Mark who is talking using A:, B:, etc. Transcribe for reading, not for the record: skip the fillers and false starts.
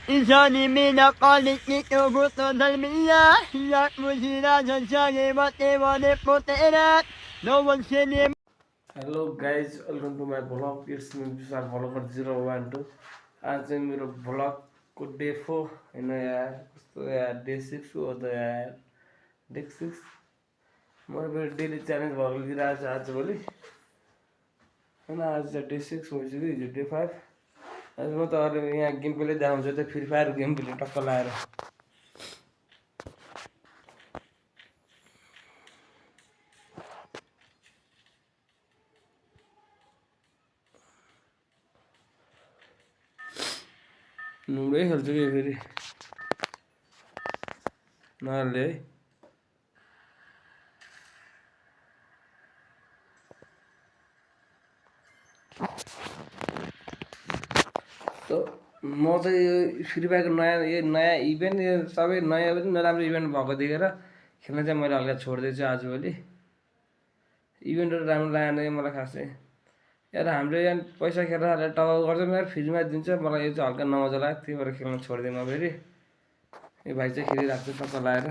A: إنساني من قالت تبص المياه يكمل راجل وتبغى بطيرات لو الشيء.
B: Hello guys welcome to my vlog it's me Vishal vlogger 012। आज चाहिँ मेरो भ्लगको डे 4 होइन यार, कस्तो यार डे 6 हो त यार, डे 6 म मेरो डेली च्यालेन्ज भएको लिइरहेको छु आजभोलि होइन। आज चाहिँ डे 6 भइसक्यो, हिजो डे 5। आज म त अरू यहाँ गेम प्ले देखाउँछु त फ्री फायर गेम प्ले टक्क लाएर। नुडै खेल्छु कि फेरि नहाल्ने है। म चाहिँ यो फ्री फायरको नयाँ इभेन्ट, यो सबै नयाँ पनि नराम्रो इभेन्ट भएको देखेर खेल्न चाहिँ मैले हल्का छोडिदिएछु आजभोलि। इभेन्टहरू राम्रो लागेन मलाई खासै यार। हाम्रो यहाँ पैसा खेल्नेहरूले टप गर्छ, मेरो फ्रीमा दिन्छ, मलाई यो चाहिँ हल्का नमजा लाग्यो, त्यही भएर खेल्न छोडिदिएँ म फेरि। यो भाइ चाहिँ खेलिरहेको छ टक्क लाएर।